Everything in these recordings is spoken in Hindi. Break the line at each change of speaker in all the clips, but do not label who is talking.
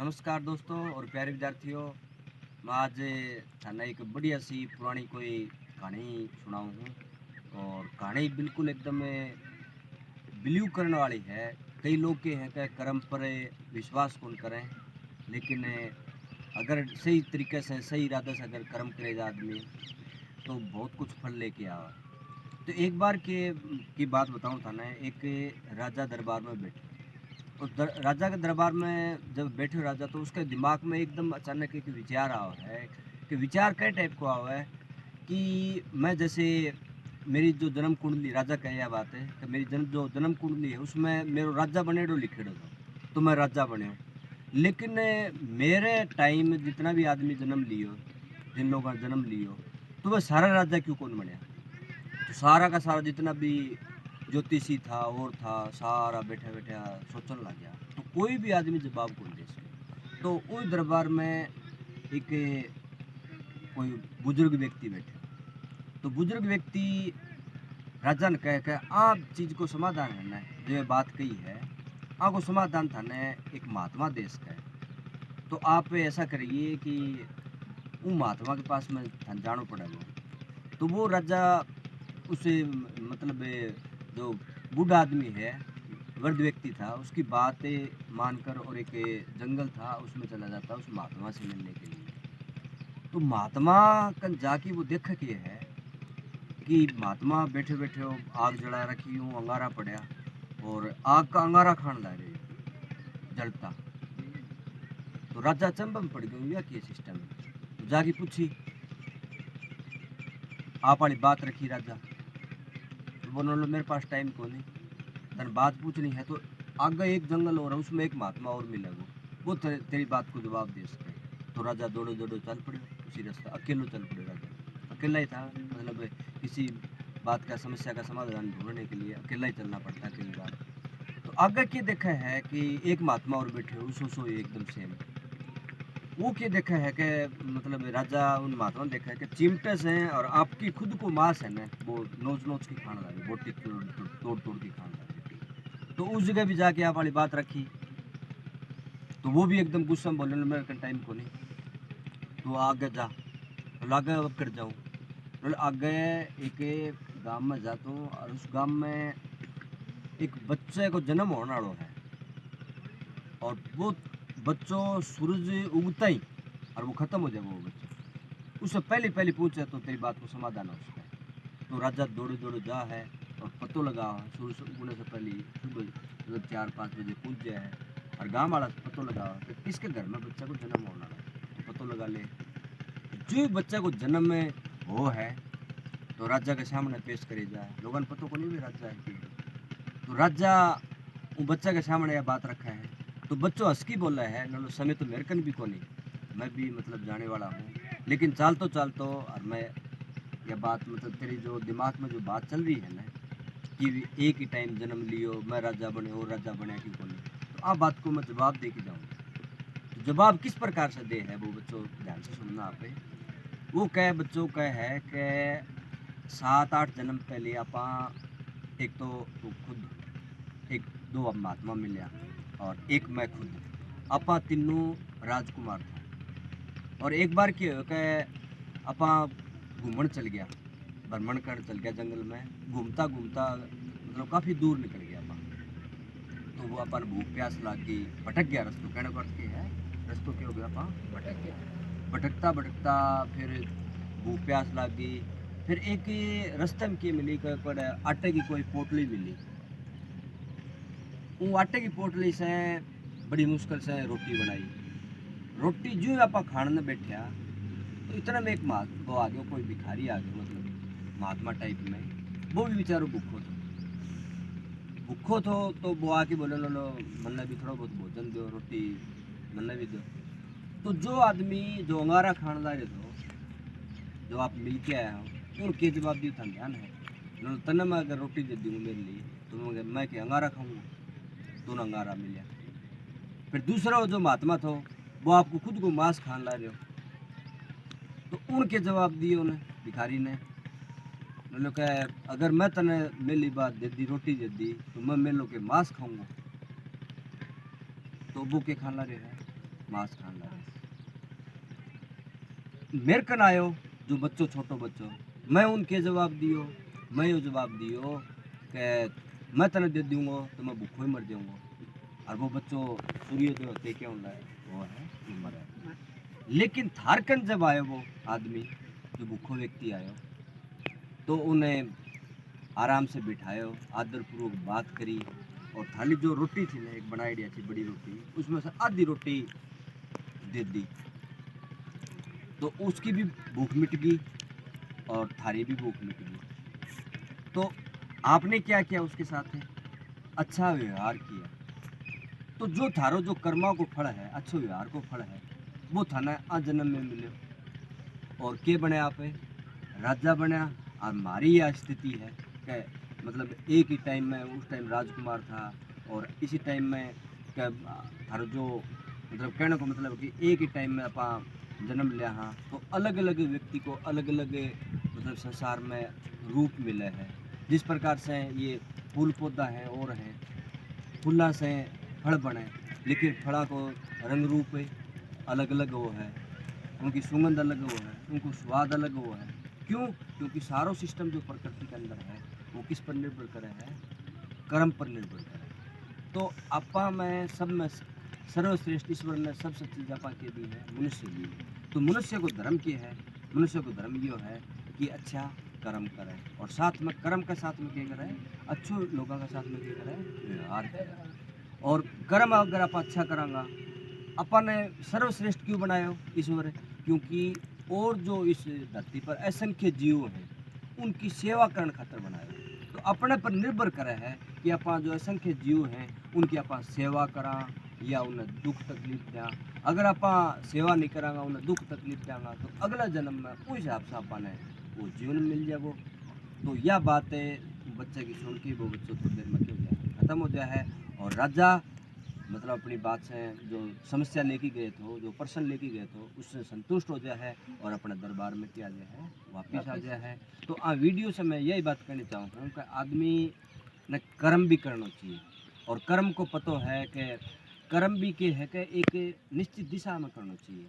नमस्कार दोस्तों और प्यारे विद्यार्थियों। मैं आज थाना एक बढ़िया सी पुरानी कोई कहानी सुनाऊँ हूँ। और कहानी बिल्कुल एकदम बिलीव करने वाली है। कई लोग के हैं कि कर्म पर विश्वास कौन करें, लेकिन अगर सही तरीके से सही इरादे से अगर कर्म करेगा आदमी तो बहुत कुछ फल लेके आवा। तो एक बार की बात बताऊँ थाना, एक राजा दरबार में बैठे। तो राजा के दरबार में जब बैठे हो राजा, तो उसके दिमाग में एकदम अचानक एक विचार आवा है। कि विचार कै टाइप को आवा है कि मैं जैसे मेरी जो जन्म कुंडली, राजा का यह बात है कि मेरी जो जन्म कुंडली है उसमें मेरो राजा बनेड़ो लिखेड़ो था, तो मैं राजा बन्यो। लेकिन मेरे टाइम जितना भी आदमी जन्म लियो, जिन लोगों का जन्म लियो, तो वह सारा राजा क्यों कौन बनया। तो सारा का सारा जितना भी ज्योतिषी था और था, सारा बैठा बैठा सोचने लग गया। तो कोई भी आदमी जवाब कौन दे सके। तो उस दरबार में एक कोई बुजुर्ग व्यक्ति बैठे। तो बुजुर्ग व्यक्ति राजा ने कह के आप चीज को समाधान है जो ये बात कही है, आपको समाधान था ने एक महात्मा देश का है। तो आप ऐसा करिए कि वो महात्मा के पास में जानो पड़ेगा। तो वो राजा उसे मतलब जो बूढ़ा आदमी है, वृद्ध व्यक्ति था, उसकी बातें मानकर और एक जंगल था उसमें चला जाता उस महात्मा से मिलने के लिए। तो महात्मा कन जाके वो देख के है कि महात्मा बैठे बैठे हो आग जला रखी हूँ, अंगारा पड़ा और आग का अंगारा खान ला रहे जलता। तो राजा चंबा में पड़ गया, यह सिस्टम है। तो जाके पूछी, आप वाली बात रखी राजा। तो बोलो मेरे पास टाइम को नहीं, तन बात पूछनी है। तो आगे एक जंगल और है, उसमें एक महात्मा और मिलेगा, वो तेरी बात को जवाब दे सके। तो राजा दौड़ो दौड़ो चल पड़े उसी रास्ते, अकेलो चल पड़े। राजा अकेला ही था, मतलब किसी बात का समस्या का समाधान ढूंढने के लिए अकेला ही चलना पड़ता है कई बार। तो आगे क्या देखा है कि एक महात्मा और बैठे हो, सो एकदम सेम। वो क्या देखा है कि मतलब राजा उन महात्मा ने देखा है कि चिमटे से और आपकी खुद को मांस है ना, वो नोच नोच की खाने लगे, बोटी तोड़ तोड़ तोड़ की खाने लगे। तो उस जगह भी जाके आप वाली बात रखी। तो वो भी एकदम गुस्सा में बोले, मेरे टाइम को नहीं, तो आगे जा। तो आगे अब कर जाऊँ। तो आगे एक गांव में जाता हूँ और उस गांव में एक बच्चे को जन्म होने वाला है। और वो बच्चों सूरज उगता ही और वो खत्म हो जाएगा वो बच्चा, उससे पहले पहले पूछे तो तेरी बात को समाधान हो उसका। तो राजा दौड़े दौड़े जा है और पतो लगा सूरज उगने से पहले सुबह मतलब 4-5 बजे पूछ जाए है। और गाँव वाला पतो लगा कि किसके घर में बच्चा को जन्म होना है। तो पतो लगा ले, जो बच्चा को जन्म में हो है तो राजा के सामने पेश करे जाए। लोगों ने पतो को नहीं भी राजा है कि। तो राजा वो बच्चा के सामने यह बात रखा है। तो बच्चों हंस की बोला है, लो समय तो मेरे कन भी को नहीं, मैं भी मतलब जाने वाला हूँ, लेकिन चाल तो और मैं यह बात मतलब तेरी जो दिमाग में जो बात चल रही है ना कि एक ही टाइम जन्म लियो, मैं राजा बने और राजा बने क्यों को नहीं, तो आप बात को मैं जवाब दे के जाऊँगा। तो जवाब किस प्रकार से दे है वो बच्चों ध्यान से सुनना आप। वो कह बच्चों का है कि 7-8 जन्म पहले आपा एक तो खुद एक दो अब महात्मा मिले और एक मैं खुद, आपा तीनों राजकुमार था। और एक बार क्या हो कि आपा घूमन चल गया, भ्रमण कर चल गया जंगल में, घूमता घूमता मतलब काफ़ी दूर निकल गया आपा। तो वो अपन भूख प्यास लग गई, भटक गया रस्तों, कहने का अर्थ क्या है रस्तों क्या हो गया आपा भटक गया। भटकता भटकता फिर भूख प्यास लग गई। फिर एक रास्ते में क्या मिली कि पर आटे की कोई पोटली मिली। वो आटे की पोटली से बड़ी मुश्किल से रोटी बनाई। रोटी जो आप खाने बैठा तो इतना में एक वो आ गया, कोई भिखारी आ गया, मतलब महात्मा टाइप में। वो भी बेचारो भूखो था, भूखो थो। तो वो आके बोले लो लो मन्ने भी थोड़ा बहुत भोजन दो, रोटी मन्ने भी दो। तो जो आदमी जो अंगारा खाने लगे थे, जो आप मिल के आए हो, उनके जवाब भी था ध्यान है। तने मैं अगर रोटी दे दूँ मेरे लिए तो मैं क्या अंगारा खाऊंगा, तो अंगारा मिला। फिर दूसरा जो महात्मा था वो आपको खुद को मांस खान ला रहे हो। तो उनके जवाब दिए उन्हें भिखारी ने, बोलो क्या अगर मैं तने मेरी बात दे दी, रोटी दे दी, तो मैं मेलों के मांस खाऊंगा। तो वो के खान ला रहे हैं मांस खान लगे। मेरे कन आयो जो बच्चों छोटो बच्चों, मैं उनके जवाब दियो, मैं यो जवाब दियो कि मैं तने दे दूंगा तो मैं भूखो ही मर जाऊंगा। और वो बच्चों सूर्योदय होते क्या होना है, वो है उम्र है। लेकिन थारकन जब आयो वो आदमी, जो भूखो व्यक्ति आयो, तो उन्हें आराम से बिठायो, आदरपूर्वक बात करी, और थाली जो रोटी थी ना, एक बनाई थी बड़ी रोटी, उसमें से आधी रोटी दे दी, तो उसकी भी भूख मिट गई और थारी भी भूख मिट गई। तो आपने क्या किया उसके साथ है, अच्छा व्यवहार किया। तो जो थारो जो कर्मा को फल है, अच्छो व्यवहार को फल है, वो थाना आ जन्म में मिले, और के बने आप राजा बनया। और हमारी यह स्थिति है कि मतलब एक ही टाइम में, उस टाइम राजकुमार था, और इसी टाइम में थारो जो मतलब कहने को मतलब कि एक ही टाइम में अपा जन्म लिया। हाँ, तो अलग अलग व्यक्ति को अलग अलग मतलब संसार में रूप मिले हैं। जिस प्रकार से ये फूल पौधा है और है, फूला से फल बने, लेकिन फड़ा को रंग रूप अलग अलग वो है, उनकी सुगंध अलग वो है, उनको स्वाद अलग वो है। क्यों? क्योंकि सारो सिस्टम जो प्रकृति के अंदर है, वो किस पर निर्भर करे है, कर्म पर निर्भर करे। तो आपा में सब में सर्वश्रेष्ठ ईश्वर ने सबसे चीज आपा के दी है, मनुष्य दी है। तो मनुष्य को धर्म क्या है, मनुष्य को धर्म यो है कि अच्छा कर्म करे, और साथ में कर्म के साथ में क्या करे, अच्छे लोगों के साथ में क्या करे, व्यवहार करे। और कर्म अगर आप अच्छा करांगा, अपन ने सर्वश्रेष्ठ क्यों बनाया ईश्वर, क्योंकि और जो इस धरती पर असंख्य जीव हैं, उनकी सेवा करने खातर बनाया। तो अपने पर निर्भर करे है कि अपन जो असंख्य जीव हैं, उनकी अपन सेवा करा या उन्हें दुख तकलीफ दें। अगर अपन सेवा नहीं करांगा, उन्हें दुख तकलीफ देंगे, तो अगला जन्म में उस हिसाब से अपन है वो जीवन मिल जाएगा। तो यह बात है बच्चे की सुन के वो बच्चों थोड़ी देर में क्यों जाए खत्म हो जाए है। और राजा मतलब अपनी बात से जो समस्या लेके गए थे, जो प्रश्न लेके गए थे, उससे संतुष्ट हो गया है और अपने दरबार में किया गया है, वापिस आ गया है। तो वीडियो से मैं यही बात कहना चाहूँगा कि आदमी ने कर्म भी करना चाहिए, और कर्म को पता है कि कर्म भी के है कि एक निश्चित दिशा में करना चाहिए,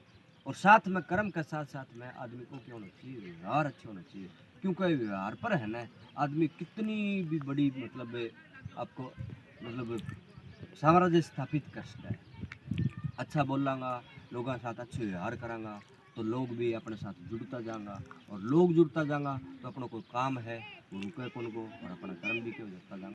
और साथ में कर्म के साथ साथ में आदमी को क्या होना चाहिए, व्यवहार अच्छा होना चाहिए। क्योंकि व्यवहार पर है ना आदमी कितनी भी बड़ी मतलब आपको मतलब साम्राज्य स्थापित कर सकता है। अच्छा बोलांगा, लोगों के साथ अच्छे व्यवहार करांगा, तो लोग भी अपने साथ जुड़ता जाएंगा, और लोग जुड़ता जाएंगा तो अपना कोई काम है वो रुके कौन को, और अपना कर्म भी क्यों जाता जाएंगा।